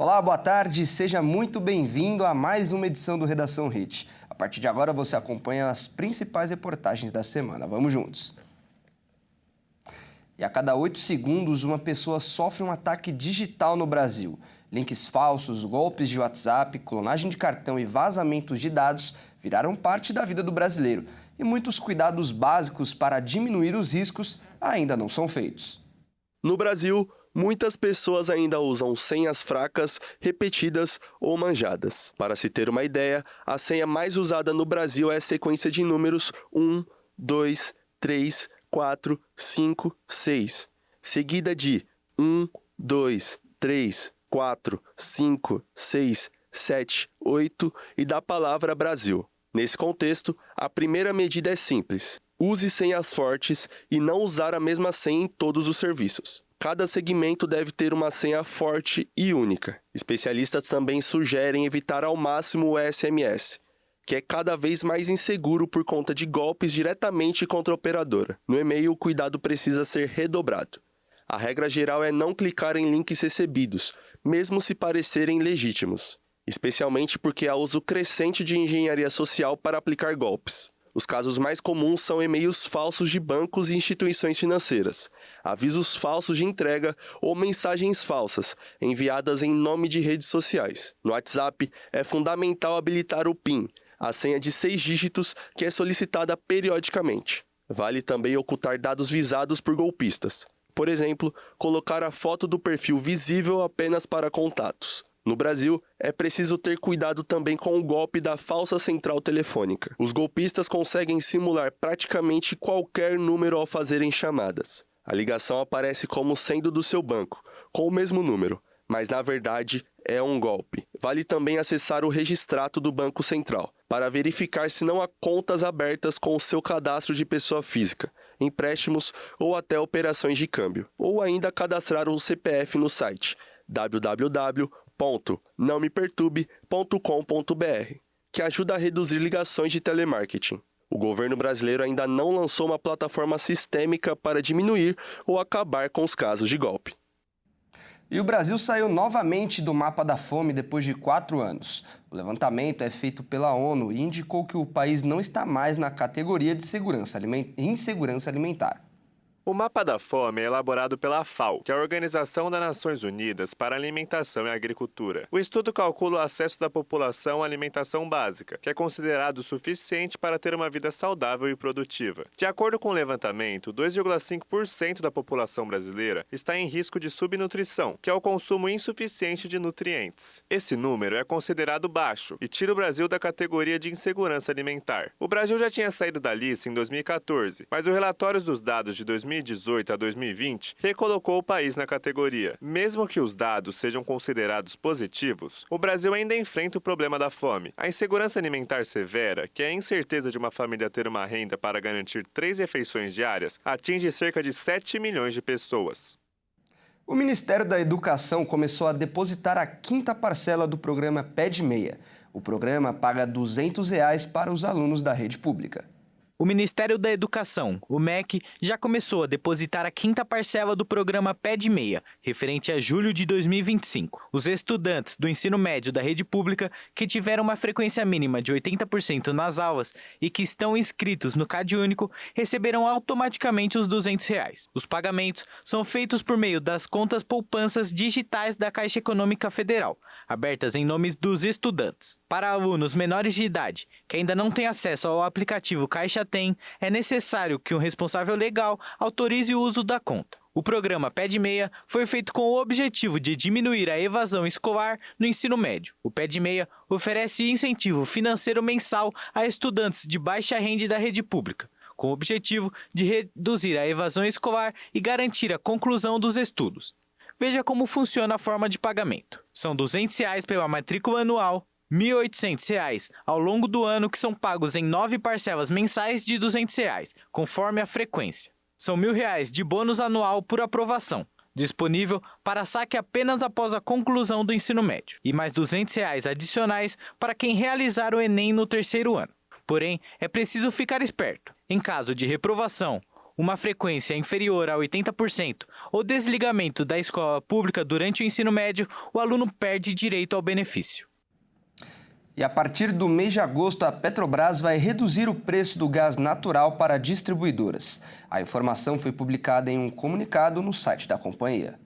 Olá, boa tarde, seja muito bem-vindo a mais uma edição do Redação Hit. A partir de agora você acompanha as principais reportagens da semana. Vamos juntos! E a cada 8 segundos, uma pessoa sofre um ataque digital no Brasil. Links falsos, golpes de WhatsApp, clonagem de cartão e vazamentos de dados viraram parte da vida do brasileiro. E muitos cuidados básicos para diminuir os riscos ainda não são feitos. No Brasil, muitas pessoas ainda usam senhas fracas, repetidas ou manjadas. Para se ter uma ideia, a senha mais usada no Brasil é a sequência de números 1, 2, 3, 4, 5, 6, seguida de 1, 2, 3, 4, 5, 6, 7, 8 e da palavra Brasil. Nesse contexto, a primeira medida é simples. Use senhas fortes e não usar a mesma senha em todos os serviços. Cada segmento deve ter uma senha forte e única. Especialistas também sugerem evitar ao máximo o SMS, que é cada vez mais inseguro por conta de golpes diretamente contra a operadora. No e-mail, o cuidado precisa ser redobrado. A regra geral é não clicar em links recebidos, mesmo se parecerem legítimos, especialmente porque há uso crescente de engenharia social para aplicar golpes. Os casos mais comuns são e-mails falsos de bancos e instituições financeiras, avisos falsos de entrega ou mensagens falsas, enviadas em nome de redes sociais. No WhatsApp, é fundamental habilitar o PIN, a senha de 6 dígitos que é solicitada periodicamente. Vale também ocultar dados visados por golpistas. Por exemplo, colocar a foto do perfil visível apenas para contatos. No Brasil, é preciso ter cuidado também com o golpe da falsa central telefônica. Os golpistas conseguem simular praticamente qualquer número ao fazerem chamadas. A ligação aparece como sendo do seu banco, com o mesmo número, mas na verdade é um golpe. Vale também acessar o registrato do Banco Central, para verificar se não há contas abertas com o seu cadastro de pessoa física, empréstimos ou até operações de câmbio. Ou ainda cadastrar o CPF no site www.nãomeperturbe.com.br, que ajuda a reduzir ligações de telemarketing. O governo brasileiro ainda não lançou uma plataforma sistêmica para diminuir ou acabar com os casos de golpe. E o Brasil saiu novamente do mapa da fome depois de 4 anos. O levantamento é feito pela ONU e indicou que o país não está mais na categoria de insegurança alimentar. O mapa da fome é elaborado pela FAO, que é a Organização das Nações Unidas para a Alimentação e Agricultura. O estudo calcula o acesso da população à alimentação básica, que é considerado suficiente para ter uma vida saudável e produtiva. De acordo com o levantamento, 2,5% da população brasileira está em risco de subnutrição, que é o consumo insuficiente de nutrientes. Esse número é considerado baixo e tira o Brasil da categoria de insegurança alimentar. O Brasil já tinha saído da lista em 2014, mas o relatório dos dados de 2018 a 2020 recolocou o país na categoria. Mesmo que os dados sejam considerados positivos, o Brasil ainda enfrenta o problema da fome. A insegurança alimentar severa, que é a incerteza de uma família ter uma renda para garantir 3 refeições diárias, atinge cerca de 7 milhões de pessoas. O Ministério da Educação começou a depositar a 5ª parcela do programa Pé de Meia. O programa paga R$ 200 para os alunos da rede pública. O Ministério da Educação, o MEC, já começou a depositar a 5ª parcela do programa Pé de Meia, referente a julho de 2025. Os estudantes do ensino médio da rede pública que tiveram uma frequência mínima de 80% nas aulas e que estão inscritos no CadÚnico receberão automaticamente os R$ 200. Os pagamentos são feitos por meio das contas poupanças digitais da Caixa Econômica Federal, abertas em nome dos estudantes. Para alunos menores de idade que ainda não têm acesso ao aplicativo Caixa Tem, é necessário que um responsável legal autorize o uso da conta. O programa Pé de Meia foi feito com o objetivo de diminuir a evasão escolar no ensino médio. O Pé de Meia oferece incentivo financeiro mensal a estudantes de baixa renda da rede pública, com o objetivo de reduzir a evasão escolar e garantir a conclusão dos estudos. Veja como funciona a forma de pagamento. São R$ 200 pela matrícula anual, R$ 1.800 ao longo do ano, que são pagos em 9 parcelas mensais de R$ 200, conforme a frequência. São R$ 1.000 de bônus anual por aprovação, disponível para saque apenas após a conclusão do ensino médio, e mais R$ 200 adicionais para quem realizar o Enem no 3º ano. Porém, é preciso ficar esperto. Em caso de reprovação, uma frequência inferior a 80% ou desligamento da escola pública durante o ensino médio, o aluno perde direito ao benefício. E a partir do mês de agosto, a Petrobras vai reduzir o preço do gás natural para distribuidoras. A informação foi publicada em um comunicado no site da companhia.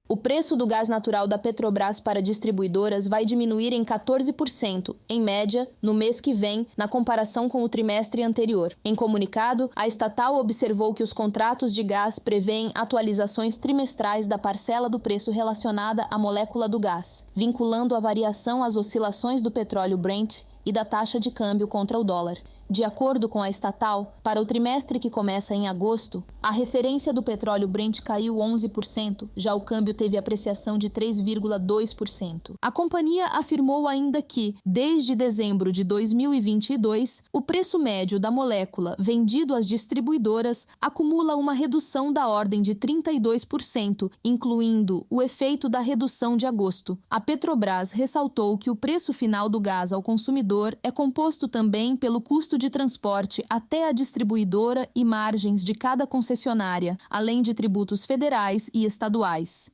O preço do gás natural da Petrobras para distribuidoras vai diminuir em 14%, em média, no mês que vem, na comparação com o trimestre anterior. Em comunicado, a estatal observou que os contratos de gás prevêem atualizações trimestrais da parcela do preço relacionada à molécula do gás, vinculando a variação às oscilações do petróleo Brent e da taxa de câmbio contra o dólar. De acordo com a estatal, para o trimestre que começa em agosto, a referência do petróleo Brent caiu 11%, já o câmbio teve apreciação de 3,2%. A companhia afirmou ainda que, desde dezembro de 2022, o preço médio da molécula vendido às distribuidoras acumula uma redução da ordem de 32%, incluindo o efeito da redução de agosto. A Petrobras ressaltou que o preço final do gás ao consumidor é composto também pelo custo de transporte até a distribuidora e margens de cada concessionária, além de tributos federais e estaduais.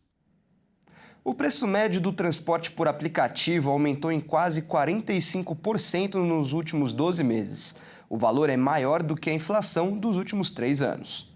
O preço médio do transporte por aplicativo aumentou em quase 45% nos últimos 12 meses. O valor é maior do que a inflação dos últimos 3 anos.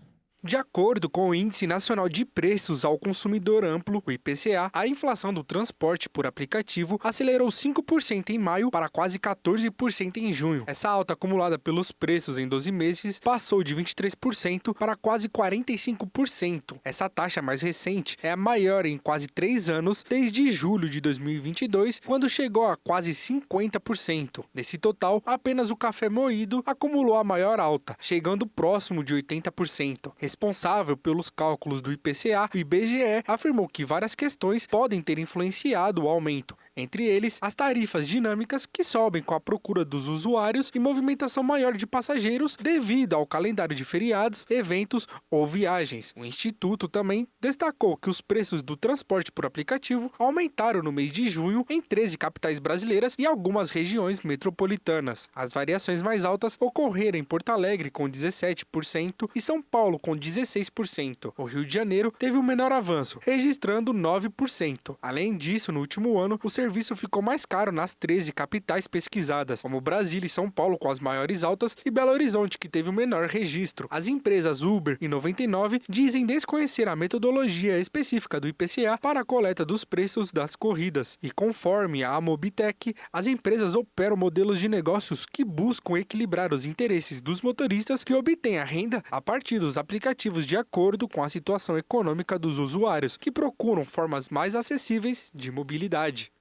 De acordo com o Índice Nacional de Preços ao Consumidor Amplo, o IPCA, a inflação do transporte por aplicativo acelerou 5% em maio para quase 14% em junho. Essa alta acumulada pelos preços em 12 meses passou de 23% para quase 45%. Essa taxa mais recente é a maior em quase 3 anos, desde julho de 2022, quando chegou a quase 50%. Nesse total, apenas o café moído acumulou a maior alta, chegando próximo de 80%. Responsável pelos cálculos do IPCA, o IBGE afirmou que várias questões podem ter influenciado o aumento. Entre eles, as tarifas dinâmicas que sobem com a procura dos usuários e movimentação maior de passageiros devido ao calendário de feriados, eventos ou viagens. O Instituto também destacou que os preços do transporte por aplicativo aumentaram no mês de junho em 13 capitais brasileiras e algumas regiões metropolitanas. As variações mais altas ocorreram em Porto Alegre com 17% e São Paulo com 16%. O Rio de Janeiro teve o menor avanço, registrando 9%. Além disso, no último ano, o serviço ficou mais caro nas 13 capitais pesquisadas, como Brasília e São Paulo com as maiores altas e Belo Horizonte, que teve o menor registro. As empresas Uber e 99 dizem desconhecer a metodologia específica do IPCA para a coleta dos preços das corridas. E conforme a Mobitech, as empresas operam modelos de negócios que buscam equilibrar os interesses dos motoristas que obtêm a renda a partir dos aplicativos de acordo com a situação econômica dos usuários, que procuram formas mais acessíveis de mobilidade.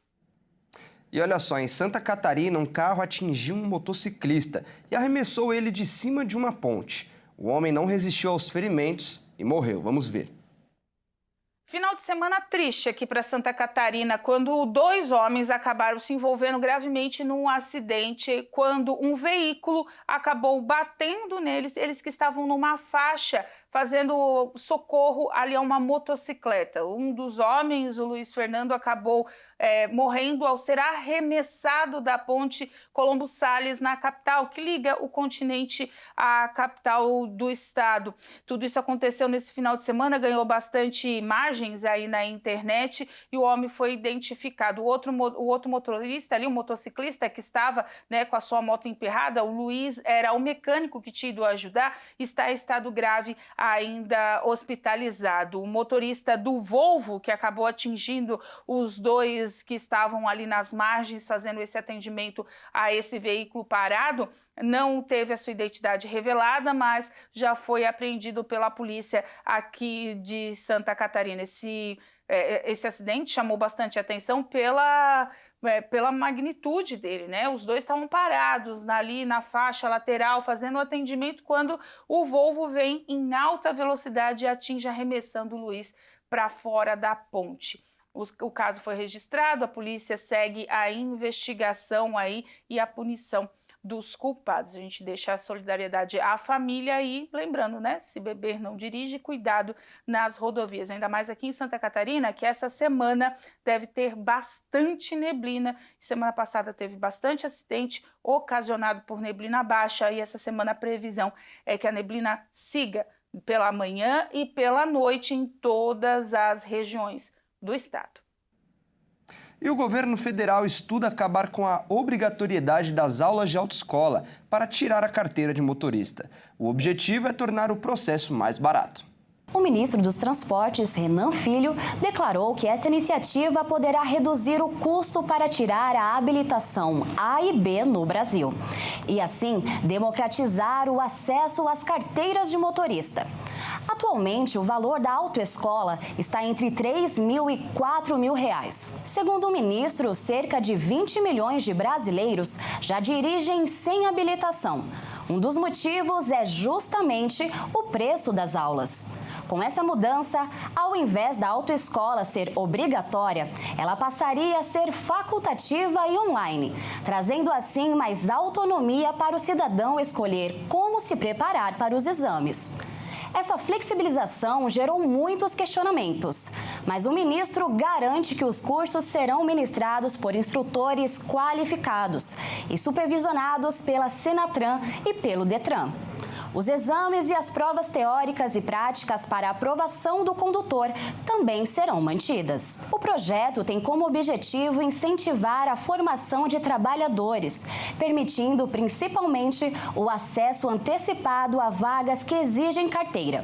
E olha só, em Santa Catarina, um carro atingiu um motociclista e arremessou ele de cima de uma ponte. O homem não resistiu aos ferimentos e morreu. Vamos ver. Final de semana triste aqui para Santa Catarina, quando 2 homens acabaram se envolvendo gravemente num acidente, quando um veículo acabou batendo neles, eles que estavam numa faixa fazendo socorro ali a uma motocicleta. Um dos homens, o Luiz Fernando, acabou morrendo ao ser arremessado da ponte Colombo Salles, na capital, que liga o continente à capital do estado. Tudo isso aconteceu nesse final de semana, ganhou bastante imagens aí na internet e o homem foi identificado. O outro motorista ali, o motociclista que estava com a sua moto emperrada, o Luiz, era o mecânico que tinha ido ajudar, está em estado grave, ainda hospitalizado. O motorista do Volvo, que acabou atingindo os 2 que estavam ali nas margens fazendo esse atendimento a esse veículo parado, não teve a sua identidade revelada, mas já foi apreendido pela polícia aqui de Santa Catarina. Esse acidente chamou bastante atenção pela magnitude dele, né? Os 2 estavam parados ali na faixa lateral fazendo o atendimento quando o Volvo vem em alta velocidade e atinge arremessando o Luiz para fora da ponte. O caso foi registrado, a polícia segue a investigação aí e a punição dos culpados. A gente deixa a solidariedade à família e lembrando, né, se beber não dirige, cuidado nas rodovias, ainda mais aqui em Santa Catarina, que essa semana deve ter bastante neblina. Semana passada teve bastante acidente ocasionado por neblina baixa e essa semana a previsão é que a neblina siga pela manhã e pela noite em todas as regiões do estado. E o governo federal estuda acabar com a obrigatoriedade das aulas de autoescola para tirar a carteira de motorista. O objetivo é tornar o processo mais barato. O ministro dos Transportes, Renan Filho, declarou que esta iniciativa poderá reduzir o custo para tirar a habilitação A e B no Brasil e, assim, democratizar o acesso às carteiras de motorista. Atualmente, o valor da autoescola está entre R$ 3.000 e R$ 4.000. Segundo o ministro, cerca de 20 milhões de brasileiros já dirigem sem habilitação. Um dos motivos é justamente o preço das aulas. Com essa mudança, ao invés da autoescola ser obrigatória, ela passaria a ser facultativa e online, trazendo assim mais autonomia para o cidadão escolher como se preparar para os exames. Essa flexibilização gerou muitos questionamentos, mas o ministro garante que os cursos serão ministrados por instrutores qualificados e supervisionados pela Senatran e pelo Detran. Os exames e as provas teóricas e práticas para a aprovação do condutor também serão mantidas. O projeto tem como objetivo incentivar a formação de trabalhadores, permitindo principalmente o acesso antecipado a vagas que exigem carteira.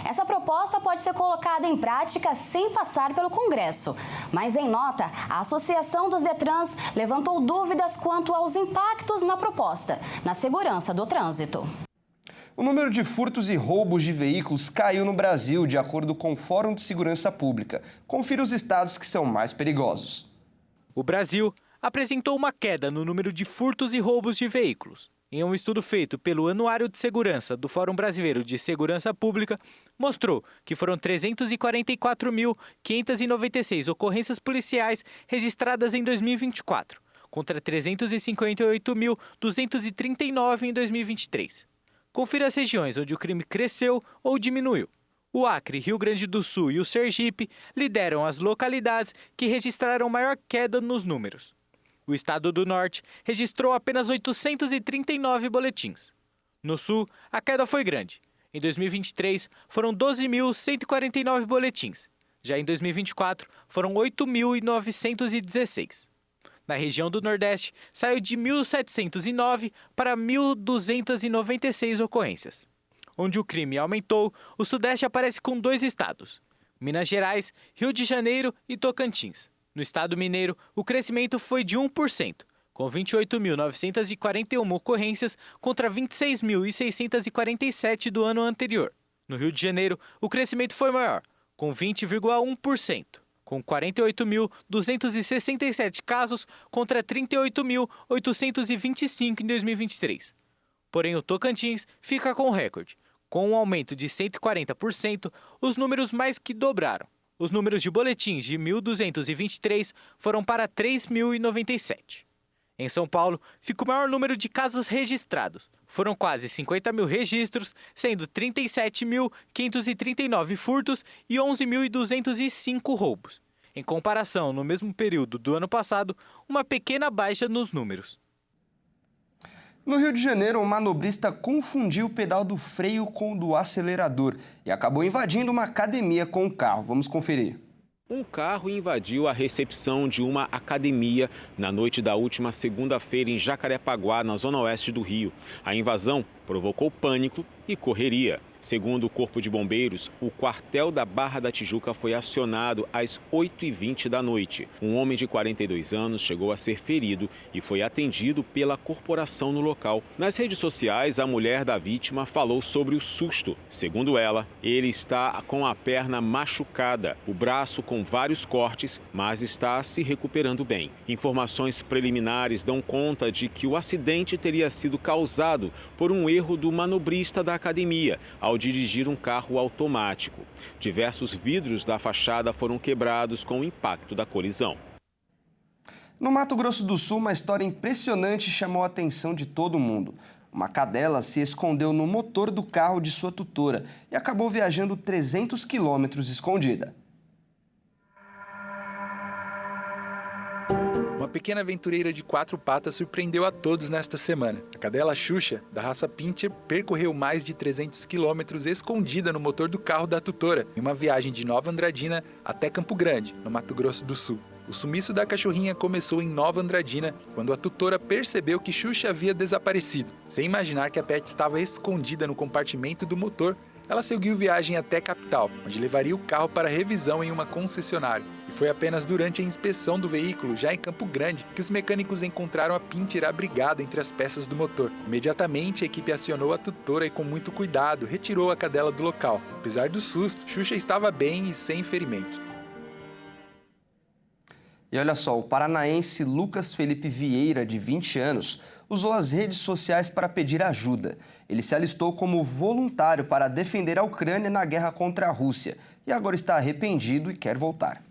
Essa proposta pode ser colocada em prática sem passar pelo Congresso, mas em nota, a Associação dos Detrans levantou dúvidas quanto aos impactos na proposta, na segurança do trânsito. O número de furtos e roubos de veículos caiu no Brasil, de acordo com o Fórum de Segurança Pública. Confira os estados que são mais perigosos. O Brasil apresentou uma queda no número de furtos e roubos de veículos. Em um estudo feito pelo Anuário de Segurança do Fórum Brasileiro de Segurança Pública, mostrou que foram 344.596 ocorrências policiais registradas em 2024, contra 358.239 em 2023. Confira as regiões onde o crime cresceu ou diminuiu. O Acre, Rio Grande do Sul e o Sergipe lideram as localidades que registraram maior queda nos números. O estado do Norte registrou apenas 839 boletins. No Sul, a queda foi grande. Em 2023, foram 12.149 boletins. Já em 2024, foram 8.916. Na região do Nordeste, saiu de 1.709 para 1.296 ocorrências. Onde o crime aumentou, o Sudeste aparece com 2 estados, Minas Gerais, Rio de Janeiro e Tocantins. No estado mineiro, o crescimento foi de 1%, com 28.941 ocorrências contra 26.647 do ano anterior. No Rio de Janeiro, o crescimento foi maior, com 20,1%. Com 48.267 casos contra 38.825 em 2023. Porém, o Tocantins fica com o recorde. Com um aumento de 140%, os números mais que dobraram. Os números de boletins de 1.223 foram para 3.097. Em São Paulo, fica o maior número de casos registrados. Foram quase 50 mil registros, sendo 37.539 furtos e 11.205 roubos. Em comparação, no mesmo período do ano passado, uma pequena baixa nos números. No Rio de Janeiro, um manobrista confundiu o pedal do freio com o do acelerador e acabou invadindo uma academia com o carro. Vamos conferir. Um carro invadiu a recepção de uma academia na noite da última segunda-feira em Jacarepaguá, na zona oeste do Rio. A invasão provocou pânico e correria. Segundo o Corpo de Bombeiros, o quartel da Barra da Tijuca foi acionado às 8h20 da noite. Um homem de 42 anos chegou a ser ferido e foi atendido pela corporação no local. Nas redes sociais, a mulher da vítima falou sobre o susto. Segundo ela, ele está com a perna machucada, o braço com vários cortes, mas está se recuperando bem. Informações preliminares dão conta de que o acidente teria sido causado por um erro do manobrista da academia, ao dirigir um carro automático. Diversos vidros da fachada foram quebrados com o impacto da colisão. No Mato Grosso do Sul, uma história impressionante chamou a atenção de todo mundo. Uma cadela se escondeu no motor do carro de sua tutora e acabou viajando 300 quilômetros escondida. Uma pequena aventureira de 4 patas surpreendeu a todos nesta semana. A cadela Xuxa, da raça Pinscher, percorreu mais de 300 quilômetros escondida no motor do carro da tutora, em uma viagem de Nova Andradina até Campo Grande, no Mato Grosso do Sul. O sumiço da cachorrinha começou em Nova Andradina, quando a tutora percebeu que Xuxa havia desaparecido. Sem imaginar que a pet estava escondida no compartimento do motor, ela seguiu viagem até a capital, onde levaria o carro para revisão em uma concessionária. E foi apenas durante a inspeção do veículo, já em Campo Grande, que os mecânicos encontraram a Pinscher abrigada entre as peças do motor. Imediatamente, a equipe acionou a tutora e, com muito cuidado, retirou a cadela do local. Apesar do susto, Xuxa estava bem e sem ferimento. E olha só, o paranaense Lucas Felipe Vieira, de 20 anos, usou as redes sociais para pedir ajuda. Ele se alistou como voluntário para defender a Ucrânia na guerra contra a Rússia e agora está arrependido e quer voltar.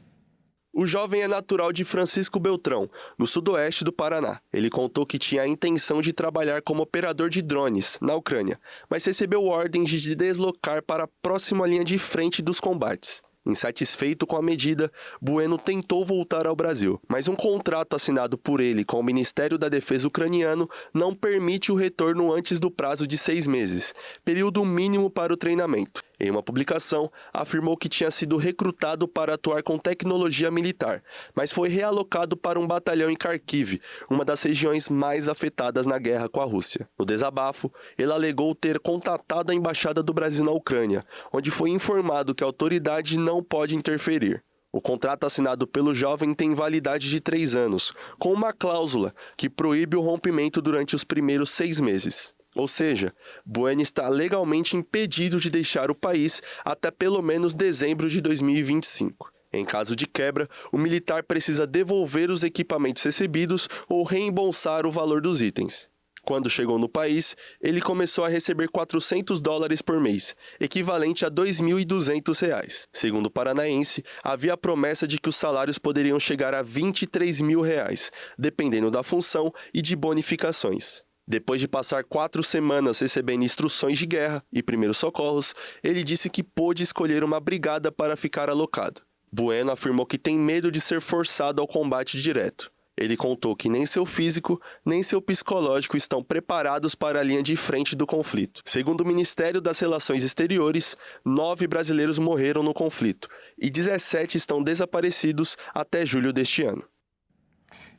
O jovem é natural de Francisco Beltrão, no sudoeste do Paraná. Ele contou que tinha a intenção de trabalhar como operador de drones na Ucrânia, mas recebeu ordens de deslocar para a próxima linha de frente dos combates. Insatisfeito com a medida, Bueno tentou voltar ao Brasil, mas um contrato assinado por ele com o Ministério da Defesa ucraniano não permite o retorno antes do prazo de 6 meses, período mínimo para o treinamento. Em uma publicação, afirmou que tinha sido recrutado para atuar com tecnologia militar, mas foi realocado para um batalhão em Kharkiv, uma das regiões mais afetadas na guerra com a Rússia. No desabafo, ele alegou ter contatado a Embaixada do Brasil na Ucrânia, onde foi informado que a autoridade não pode interferir. O contrato assinado pelo jovem tem validade de 3 anos, com uma cláusula que proíbe o rompimento durante os primeiros 6 meses. Ou seja, Bueno está legalmente impedido de deixar o país até pelo menos dezembro de 2025. Em caso de quebra, o militar precisa devolver os equipamentos recebidos ou reembolsar o valor dos itens. Quando chegou no país, ele começou a receber $400 por mês, equivalente a R$ 2.200. Segundo o paranaense, havia a promessa de que os salários poderiam chegar a R$ 23.000, dependendo da função e de bonificações. Depois de passar 4 semanas recebendo instruções de guerra e primeiros socorros, ele disse que pôde escolher uma brigada para ficar alocado. Bueno afirmou que tem medo de ser forçado ao combate direto. Ele contou que nem seu físico, nem seu psicológico estão preparados para a linha de frente do conflito. Segundo o Ministério das Relações Exteriores, 9 brasileiros morreram no conflito e 17 estão desaparecidos até julho deste ano.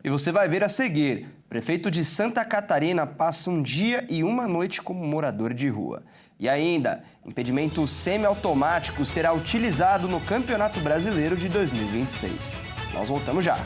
E você vai ver a seguir, prefeito de Santa Catarina passa um dia e uma noite como morador de rua. E ainda, impedimento semiautomático será utilizado no Campeonato Brasileiro de 2026. Nós voltamos já.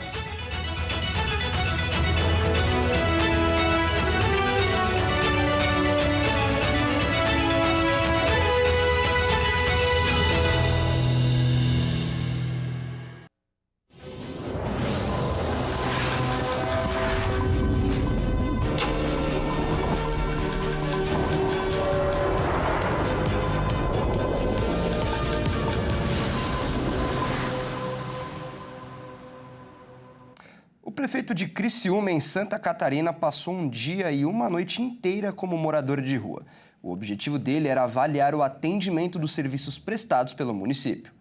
O prefeito de Criciúma, em Santa Catarina, passou um dia e uma noite inteira como morador de rua. O objetivo dele era avaliar o atendimento dos serviços prestados pelo município.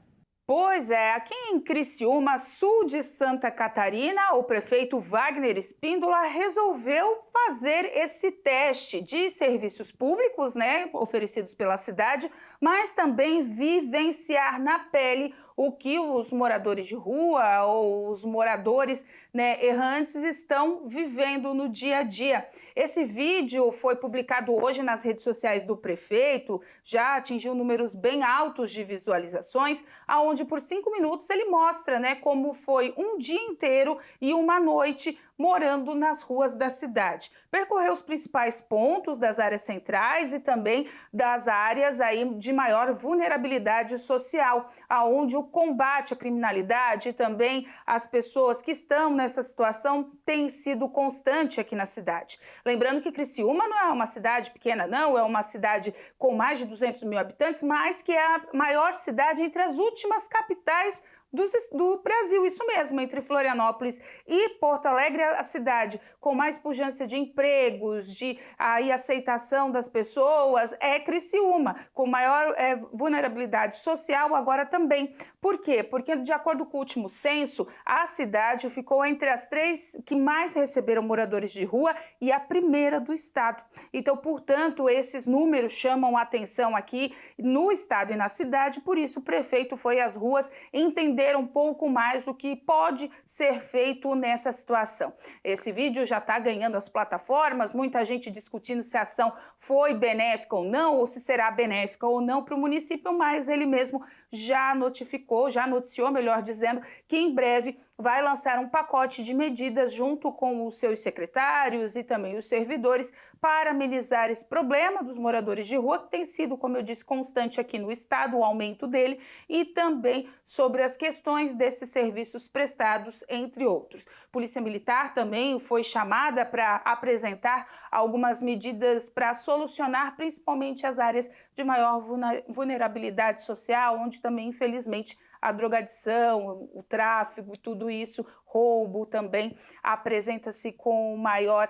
Pois é, aqui em Criciúma, sul de Santa Catarina, o prefeito Wagner Espíndola resolveu fazer esse teste de serviços públicos, oferecidos pela cidade, mas também vivenciar na pele o que os moradores de rua ou os moradores errantes estão vivendo no dia a dia. Esse vídeo foi publicado hoje nas redes sociais do prefeito, já atingiu números bem altos de visualizações, aonde por 5 minutos ele mostra como foi um dia inteiro e uma noite morando nas ruas da cidade. Percorreu os principais pontos das áreas centrais e também das áreas de maior vulnerabilidade social, aonde o combate à criminalidade e também as pessoas que estão nessa situação tem sido constante aqui na cidade. Lembrando que Criciúma não é uma cidade pequena, não, é uma cidade com mais de 200 mil habitantes, mas que é a maior cidade entre as últimas capitais do Brasil, isso mesmo, entre Florianópolis e Porto Alegre, a cidade com mais pujança de empregos, de aceitação das pessoas, é Criciúma, com maior vulnerabilidade social agora também. Por quê? Porque, de acordo com o último censo, a cidade ficou entre as 3 que mais receberam moradores de rua e a primeira do estado. Então, portanto, esses números chamam a atenção aqui no estado e na cidade, por isso o prefeito foi às ruas entender um pouco mais do que pode ser feito nessa situação. Esse vídeo já está ganhando as plataformas, muita gente discutindo se a ação foi benéfica ou não, ou se será benéfica ou não para o município, mas ele mesmo já noticiou, melhor dizendo, que em breve vai lançar um pacote de medidas junto com os seus secretários e também os servidores para amenizar esse problema dos moradores de rua, que tem sido, como eu disse, constante aqui no estado, o aumento dele, e também sobre as questões desses serviços prestados, entre outros. Polícia Militar também foi chamada para apresentar algumas medidas para solucionar principalmente as áreas de maior vulnerabilidade social, onde também, infelizmente, a drogadição, o tráfico e tudo isso, roubo também, apresenta-se com maior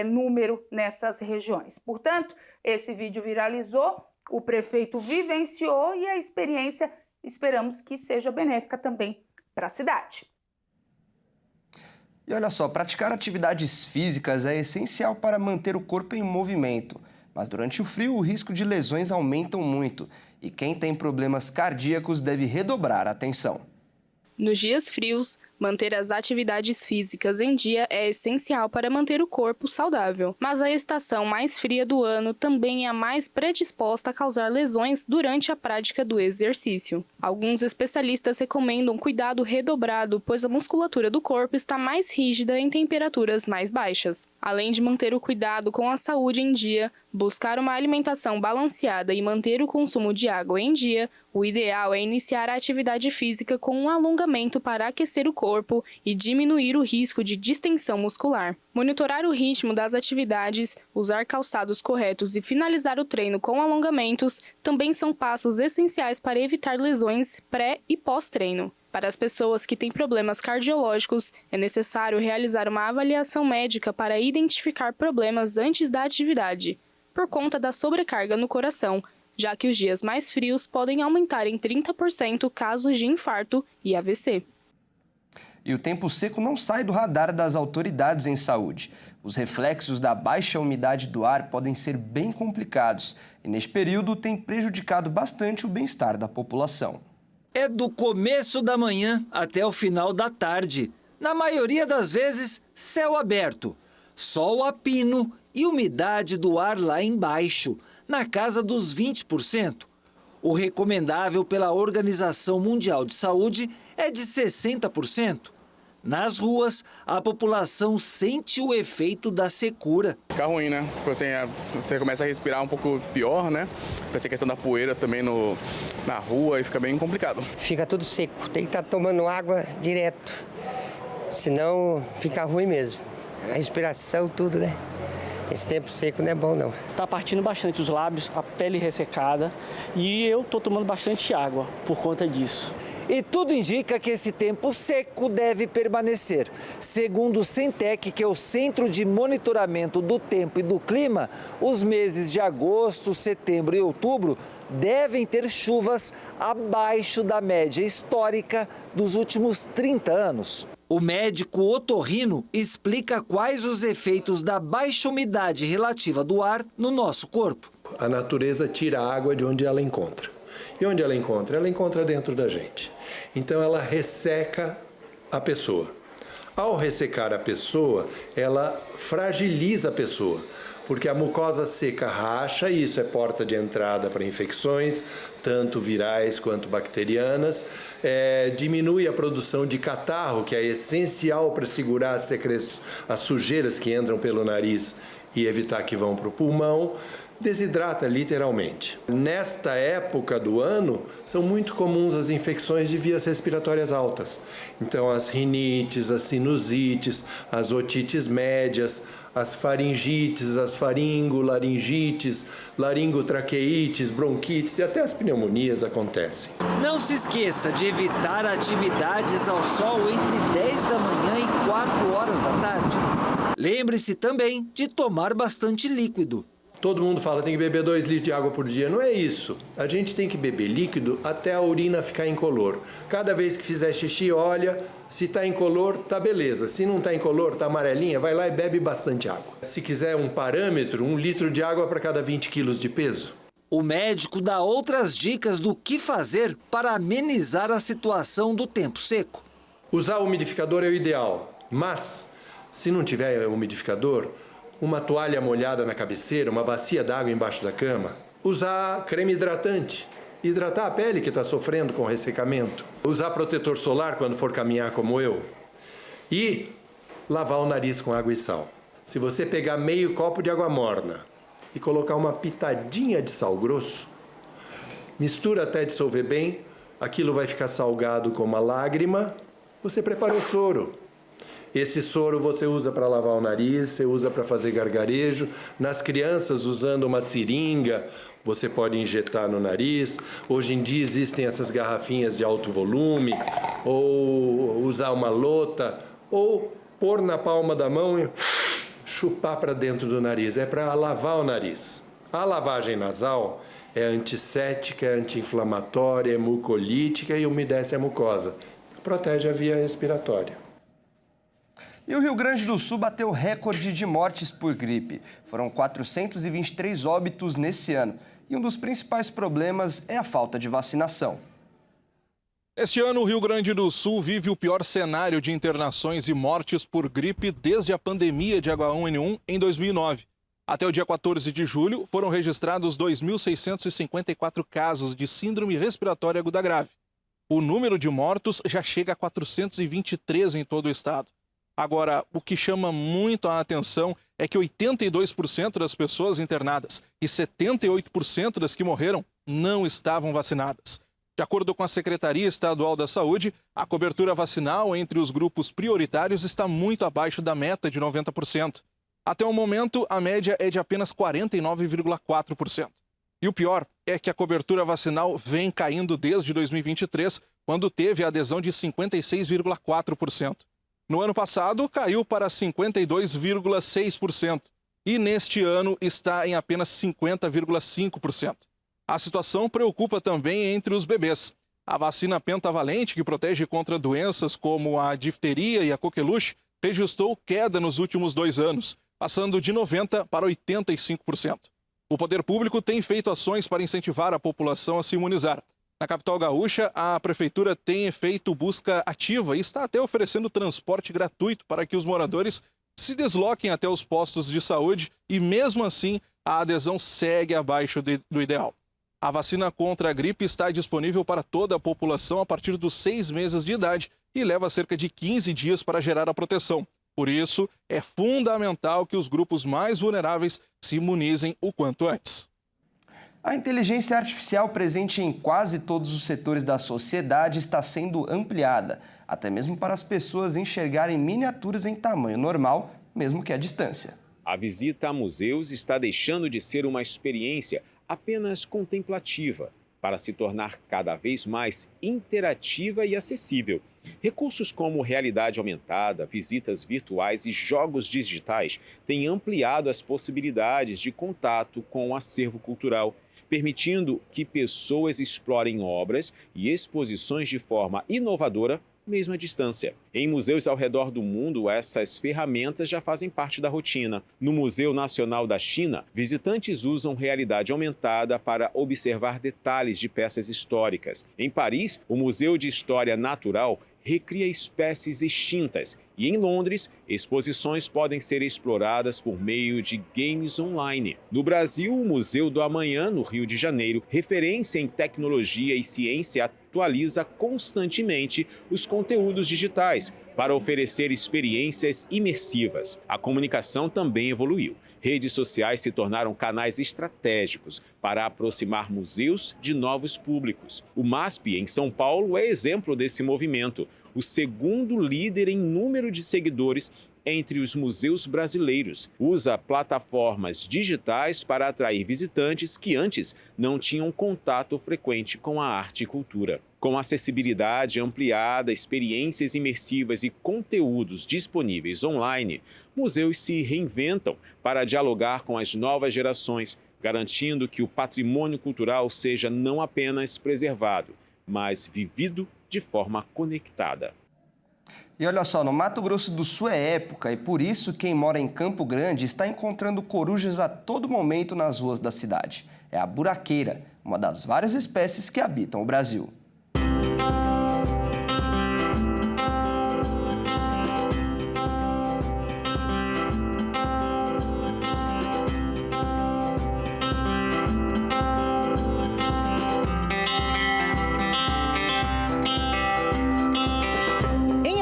número nessas regiões. Portanto, esse vídeo viralizou, o prefeito vivenciou e a experiência esperamos que seja benéfica também para a cidade. E olha só, praticar atividades físicas é essencial para manter o corpo em movimento. Mas durante o frio, o risco de lesões aumentam muito. E quem tem problemas cardíacos deve redobrar a atenção. Nos dias frios, manter as atividades físicas em dia é essencial para manter o corpo saudável. Mas a estação mais fria do ano também é a mais predisposta a causar lesões durante a prática do exercício. Alguns especialistas recomendam cuidado redobrado, pois a musculatura do corpo está mais rígida em temperaturas mais baixas. Além de manter o cuidado com a saúde em dia, buscar uma alimentação balanceada e manter o consumo de água em dia, o ideal é iniciar a atividade física com um alongamento para aquecer o corpo e diminuir o risco de distensão muscular. Monitorar o ritmo das atividades, usar calçados corretos e finalizar o treino com alongamentos também são passos essenciais para evitar lesões pré- e pós-treino. Para as pessoas que têm problemas cardiológicos, é necessário realizar uma avaliação médica para identificar problemas antes da atividade, por conta da sobrecarga no coração, já que os dias mais frios podem aumentar em 30% casos de infarto e AVC. E o tempo seco não sai do radar das autoridades em saúde. Os reflexos da baixa umidade do ar podem ser bem complicados e, neste período, tem prejudicado bastante o bem-estar da população. É do começo da manhã até o final da tarde. Na maioria das vezes, céu aberto, sol a pino e umidade do ar lá embaixo, na casa dos 20%. O recomendável pela Organização Mundial de Saúde é de 60%. Nas ruas, a população sente o efeito da secura. Fica ruim, né? Você começa a respirar um pouco pior, né? Essa questão da poeira também na rua e fica bem complicado. Fica tudo seco, tem que estar tomando água direto, senão fica ruim mesmo. A respiração, tudo, né? Esse tempo seco não é bom, não. Tá partindo bastante os lábios, a pele ressecada e eu tô tomando bastante água por conta disso. E tudo indica que esse tempo seco deve permanecer. Segundo o Centec, que é o Centro de Monitoramento do Tempo e do Clima, os meses de agosto, setembro e outubro devem ter chuvas abaixo da média histórica dos últimos 30 anos. O médico otorrino explica quais os efeitos da baixa umidade relativa do ar no nosso corpo. A natureza tira a água de onde ela encontra. E onde ela encontra? Ela encontra dentro da gente. Então ela resseca a pessoa. Ao ressecar a pessoa, ela fragiliza a pessoa, porque a mucosa seca racha e isso é porta de entrada para infecções, tanto virais quanto bacterianas, diminui a produção de catarro, que é essencial para segurar as sujeiras que entram pelo nariz e evitar que vão para o pulmão, desidrata literalmente. Nesta época do ano, são muito comuns as infecções de vias respiratórias altas. Então, as rinites, as sinusites, as otites médias, as faringites, as faringolaringites, laringotraqueites, bronquites e até as pneumonias acontecem. Não se esqueça de evitar atividades ao sol entre 10 da manhã e 4 horas da tarde. Lembre-se também de tomar bastante líquido. Todo mundo fala tem que beber 2 litros de água por dia. Não é isso. A gente tem que beber líquido até a urina ficar incolor. Cada vez que fizer xixi, olha, se está incolor, tá beleza. Se não está incolor, tá amarelinha, vai lá e bebe bastante água. Se quiser um parâmetro, 1 litro de água para cada 20 quilos de peso. O médico dá outras dicas do que fazer para amenizar a situação do tempo seco. Usar o umidificador é o ideal, mas se não tiver umidificador, uma toalha molhada na cabeceira, uma bacia d'água embaixo da cama. Usar creme hidratante, hidratar a pele que está sofrendo com ressecamento. Usar protetor solar quando for caminhar como eu. E lavar o nariz com água e sal. Se você pegar meio copo de água morna e colocar uma pitadinha de sal grosso, mistura até dissolver bem, aquilo vai ficar salgado como uma lágrima, você preparou soro. Esse soro você usa para lavar o nariz, você usa para fazer gargarejo. Nas crianças, usando uma seringa, você pode injetar no nariz. Hoje em dia existem essas garrafinhas de alto volume, ou usar uma lota, ou pôr na palma da mão e chupar para dentro do nariz. É para lavar o nariz. A lavagem nasal é antisséptica, é anti-inflamatória, é mucolítica e umedece a mucosa. Protege a via respiratória. E o Rio Grande do Sul bateu recorde de mortes por gripe. Foram 423 óbitos nesse ano. E um dos principais problemas é a falta de vacinação. Este ano, o Rio Grande do Sul vive o pior cenário de internações e mortes por gripe desde a pandemia de H1N1 em 2009. Até o dia 14 de julho, foram registrados 2.654 casos de síndrome respiratória aguda grave. O número de mortos já chega a 423 em todo o estado. Agora, o que chama muito a atenção é que 82% das pessoas internadas e 78% das que morreram não estavam vacinadas. De acordo com a Secretaria Estadual da Saúde, a cobertura vacinal entre os grupos prioritários está muito abaixo da meta de 90%. Até o momento, a média é de apenas 49,4%. E o pior é que a cobertura vacinal vem caindo desde 2023, quando teve a adesão de 56,4%. No ano passado, caiu para 52,6% e neste ano está em apenas 50,5%. A situação preocupa também entre os bebês. A vacina pentavalente, que protege contra doenças como a difteria e a coqueluche, registrou queda nos últimos 2 anos, passando de 90% para 85%. O poder público tem feito ações para incentivar a população a se imunizar. Na capital gaúcha, a prefeitura tem feito busca ativa e está até oferecendo transporte gratuito para que os moradores se desloquem até os postos de saúde e, mesmo assim, a adesão segue abaixo do ideal. A vacina contra a gripe está disponível para toda a população a partir dos 6 meses de idade e leva cerca de 15 dias para gerar a proteção. Por isso, é fundamental que os grupos mais vulneráveis se imunizem o quanto antes. A inteligência artificial presente em quase todos os setores da sociedade está sendo ampliada, até mesmo para as pessoas enxergarem miniaturas em tamanho normal, mesmo que à distância. A visita a museus está deixando de ser uma experiência apenas contemplativa, para se tornar cada vez mais interativa e acessível. Recursos como realidade aumentada, visitas virtuais e jogos digitais têm ampliado as possibilidades de contato com o acervo cultural, permitindo que pessoas explorem obras e exposições de forma inovadora, mesmo à distância. Em museus ao redor do mundo, essas ferramentas já fazem parte da rotina. No Museu Nacional da China, visitantes usam realidade aumentada para observar detalhes de peças históricas. Em Paris, o Museu de História Natural recria espécies extintas. E em Londres, exposições podem ser exploradas por meio de games online. No Brasil, o Museu do Amanhã, no Rio de Janeiro, referência em tecnologia e ciência, atualiza constantemente os conteúdos digitais para oferecer experiências imersivas. A comunicação também evoluiu. Redes sociais se tornaram canais estratégicos para aproximar museus de novos públicos. O MASP, em São Paulo, é exemplo desse movimento, o segundo líder em número de seguidores entre os museus brasileiros. Usa plataformas digitais para atrair visitantes que antes não tinham contato frequente com a arte e cultura. Com acessibilidade ampliada, experiências imersivas e conteúdos disponíveis online, museus se reinventam para dialogar com as novas gerações, garantindo que o patrimônio cultural seja não apenas preservado, mas vivido de forma conectada. E olha só, no Mato Grosso do Sul é época e por isso quem mora em Campo Grande está encontrando corujas a todo momento nas ruas da cidade. É a buraqueira, uma das várias espécies que habitam o Brasil.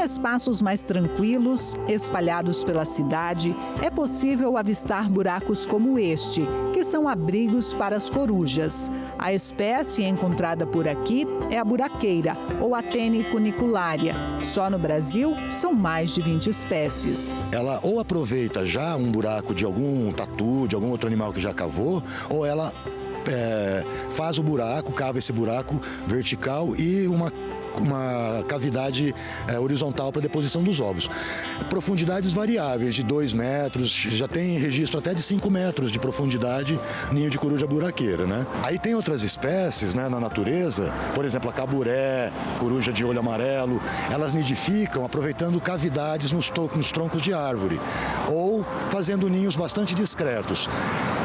Espaços mais tranquilos, espalhados pela cidade, é possível avistar buracos como este, que são abrigos para as corujas. A espécie encontrada por aqui é a buraqueira, ou Athene cunicularia. Só no Brasil, são mais de 20 espécies. Ela ou aproveita já um buraco de algum tatu, de algum outro animal que já cavou, ou ela faz o buraco, cava esse buraco vertical e uma cavidade horizontal para deposição dos ovos. Profundidades variáveis, de 2 metros, já tem registro até de 5 metros de profundidade, ninho de coruja buraqueira, né? Aí tem outras espécies, né, na natureza, por exemplo, a caburé, coruja de olho amarelo, elas nidificam aproveitando cavidades nos troncos de árvore, ou fazendo ninhos bastante discretos.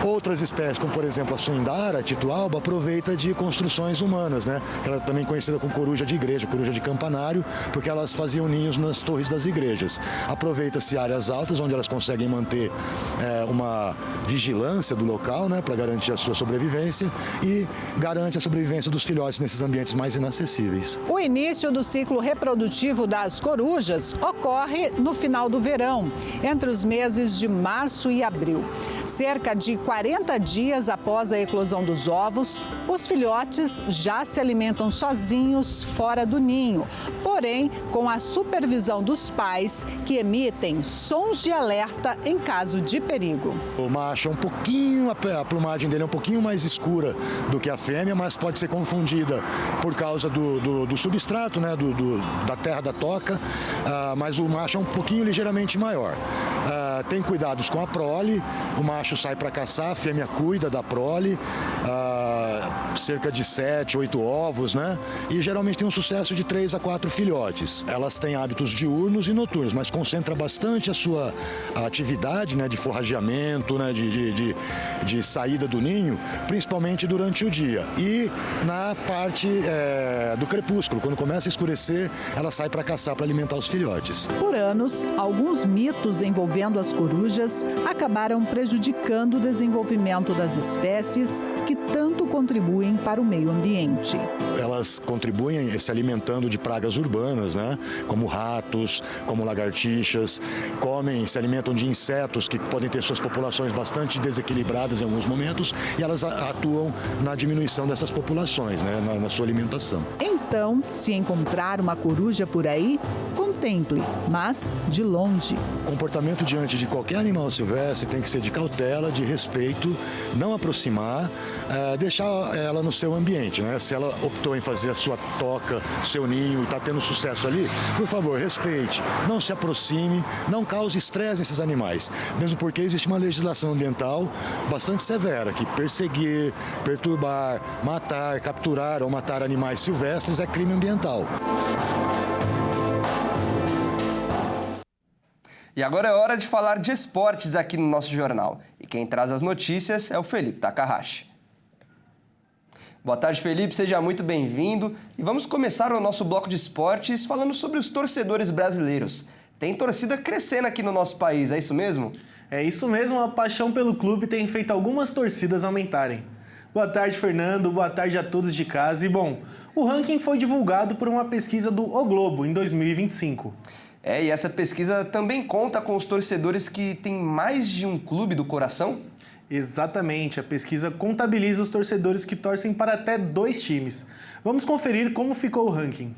Outras espécies, como por exemplo a suindara, a titualba, aproveita de construções humanas, né? Ela é também conhecida como coruja de igreja, coruja de campanário, porque elas faziam ninhos nas torres das igrejas. Aproveita-se áreas altas, onde elas conseguem manter uma vigilância do local, né, para garantir a sua sobrevivência e garante a sobrevivência dos filhotes nesses ambientes mais inacessíveis. O início do ciclo reprodutivo das corujas ocorre no final do verão, entre os meses de março e abril. Cerca de 40 dias após a eclosão dos ovos, os filhotes já se alimentam sozinhos fora do ninho, porém com a supervisão dos pais, que emitem sons de alerta em caso de perigo. O macho é um pouquinho, a plumagem dele é um pouquinho mais escura do que a fêmea, mas pode ser confundida por causa do substrato, né, da terra da toca, mas o macho é um pouquinho ligeiramente maior. Tem cuidados com a prole, o macho sai para caçar, a fêmea cuida da prole, cerca de 7, 8 ovos, né? E geralmente tem um sucesso de 3 a 4 filhotes. Elas têm hábitos diurnos e noturnos, mas concentra bastante a sua atividade, né, de forrageamento, né, de saída do ninho, principalmente durante o dia. E na parte do crepúsculo, quando começa a escurecer, ela sai para caçar, para alimentar os filhotes. Por anos, alguns mitos envolvendo as corujas acabaram prejudicando o desenvolvimento das espécies que tanto contribuem para o meio ambiente. Elas contribuem se alimentando de pragas urbanas, né? Como ratos, como lagartixas, se alimentam de insetos que podem ter suas populações bastante desequilibradas em alguns momentos, e elas atuam na diminuição dessas populações, né? Na sua alimentação. Então, se encontrar uma coruja por aí, contemple, mas de longe. O comportamento diante de qualquer animal silvestre tem que ser de cautela, de respeito, não aproximar, deixar ela no seu ambiente, né? Se ela optou em fazer a sua toca, seu ninho e está tendo sucesso ali, por favor, respeite, não se aproxime, não cause estresse nesses animais, mesmo porque existe uma legislação ambiental bastante severa, que perseguir, perturbar, matar, capturar ou matar animais silvestres é crime ambiental. E agora é hora de falar de esportes aqui no nosso jornal. E quem traz as notícias é o Felipe Takahashi. Boa tarde, Felipe, seja muito bem-vindo. E vamos começar o nosso bloco de esportes falando sobre os torcedores brasileiros. Tem torcida crescendo aqui no nosso país, é isso mesmo? É isso mesmo, a paixão pelo clube tem feito algumas torcidas aumentarem. Boa tarde, Fernando, boa tarde a todos de casa. E bom, o ranking foi divulgado por uma pesquisa do O Globo em 2025. E essa pesquisa também conta com os torcedores que têm mais de um clube do coração? Exatamente, a pesquisa contabiliza os torcedores que torcem para até 2 times. Vamos conferir como ficou o ranking.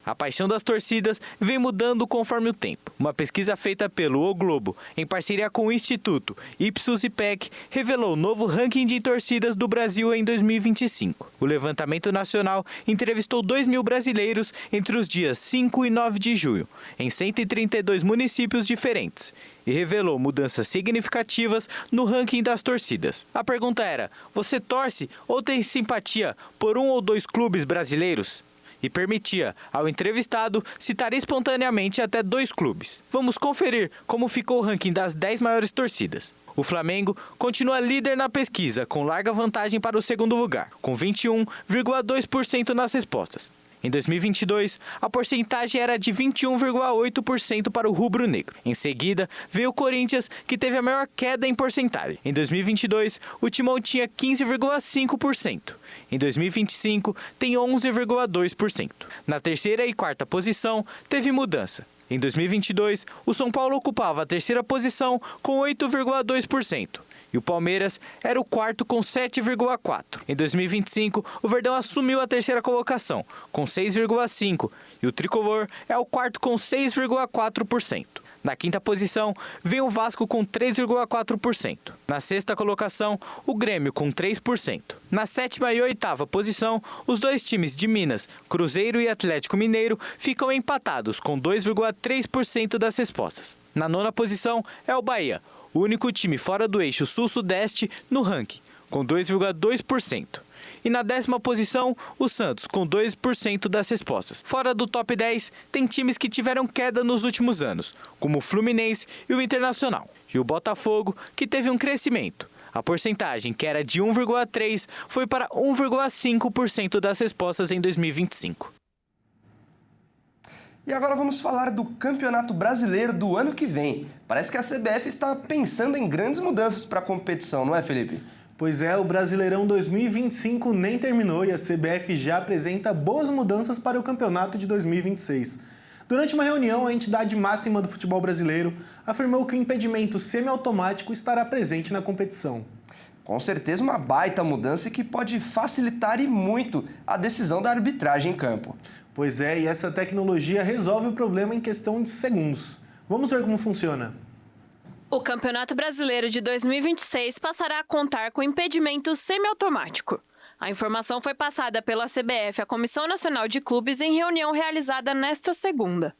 A paixão das torcidas vem mudando conforme o tempo. Uma pesquisa feita pelo O Globo, em parceria com o Instituto Ipsos-IPEC, revelou o novo ranking de torcidas do Brasil em 2025. O levantamento nacional entrevistou 2.000 brasileiros entre os dias 5 e 9 de junho, em 132 municípios diferentes, e revelou mudanças significativas no ranking das torcidas. A pergunta era: você torce ou tem simpatia por um ou 2 clubes brasileiros? E permitia ao entrevistado citar espontaneamente até 2 clubes. Vamos conferir como ficou o ranking das 10 maiores torcidas. O Flamengo continua líder na pesquisa, com larga vantagem para o segundo lugar, com 21,2% nas respostas. Em 2022, a porcentagem era de 21,8% para o rubro-negro. Em seguida, veio o Corinthians, que teve a maior queda em porcentagem. Em 2022, o Timão tinha 15,5%. Em 2025, tem 11,2%. Na terceira e quarta posição, teve mudança. Em 2022, o São Paulo ocupava a terceira posição com 8,2%. E o Palmeiras era o quarto com 7,4%. Em 2025, o Verdão assumiu a terceira colocação, com 6,5%, e o Tricolor é o quarto com 6,4%. Na quinta posição, vem o Vasco com 3,4%. Na sexta colocação, o Grêmio com 3%. Na sétima e oitava posição, os 2 times de Minas, Cruzeiro e Atlético Mineiro, ficam empatados com 2,3% das respostas. Na nona posição é o Bahia, o único time fora do eixo sul-sudeste no ranking, com 2,2%. E na 10ª posição, o Santos, com 2% das respostas. Fora do top 10, tem times que tiveram queda nos últimos anos, como o Fluminense e o Internacional. E o Botafogo, que teve um crescimento. A porcentagem, que era de 1,3%, foi para 1,5% das respostas em 2025. E agora vamos falar do Campeonato Brasileiro do ano que vem. Parece que a CBF está pensando em grandes mudanças para a competição, não é, Felipe? Pois é, o Brasileirão 2025 nem terminou e a CBF já apresenta boas mudanças para o campeonato de 2026. Durante uma reunião, a entidade máxima do futebol brasileiro afirmou que o impedimento semiautomático estará presente na competição. Com certeza uma baita mudança que pode facilitar e muito a decisão da arbitragem em campo. Pois é, e essa tecnologia resolve o problema em questão de segundos. Vamos ver como funciona. O Campeonato Brasileiro de 2026 passará a contar com impedimento semiautomático. A informação foi passada pela CBF à Comissão Nacional de Clubes em reunião realizada nesta segunda.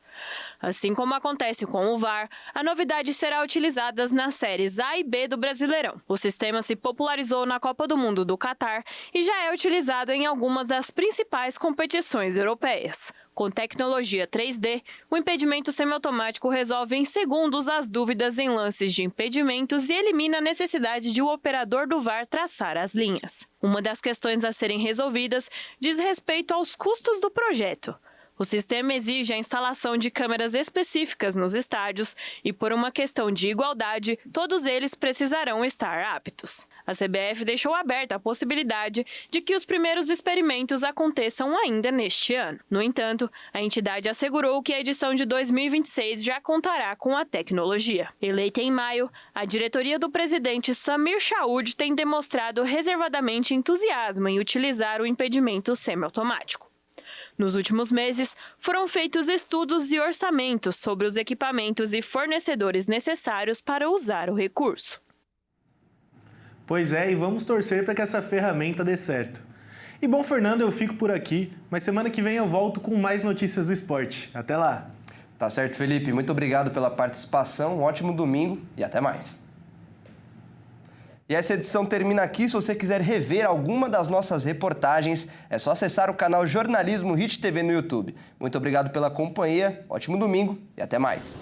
Assim como acontece com o VAR, a novidade será utilizada nas séries A e B do Brasileirão. O sistema se popularizou na Copa do Mundo do Catar e já é utilizado em algumas das principais competições europeias. Com tecnologia 3D, o impedimento semiautomático resolve em segundos as dúvidas em lances de impedimentos e elimina a necessidade de o operador do VAR traçar as linhas. Uma das questões a serem resolvidas diz respeito aos custos do projeto. O sistema exige a instalação de câmeras específicas nos estádios e, por uma questão de igualdade, todos eles precisarão estar aptos. A CBF deixou aberta a possibilidade de que os primeiros experimentos aconteçam ainda neste ano. No entanto, a entidade assegurou que a edição de 2026 já contará com a tecnologia. Eleita em maio, a diretoria do presidente Samir Chaoud tem demonstrado reservadamente entusiasmo em utilizar o impedimento semiautomático. Nos últimos meses, foram feitos estudos e orçamentos sobre os equipamentos e fornecedores necessários para usar o recurso. Pois é, e vamos torcer para que essa ferramenta dê certo. E bom, Fernando, eu fico por aqui, mas semana que vem eu volto com mais notícias do esporte. Até lá! Tá certo, Felipe. Muito obrigado pela participação, um ótimo domingo e até mais. E essa edição termina aqui. Se você quiser rever alguma das nossas reportagens, é só acessar o canal Jornalismo Hit TV no YouTube. Muito obrigado pela companhia, ótimo domingo e até mais.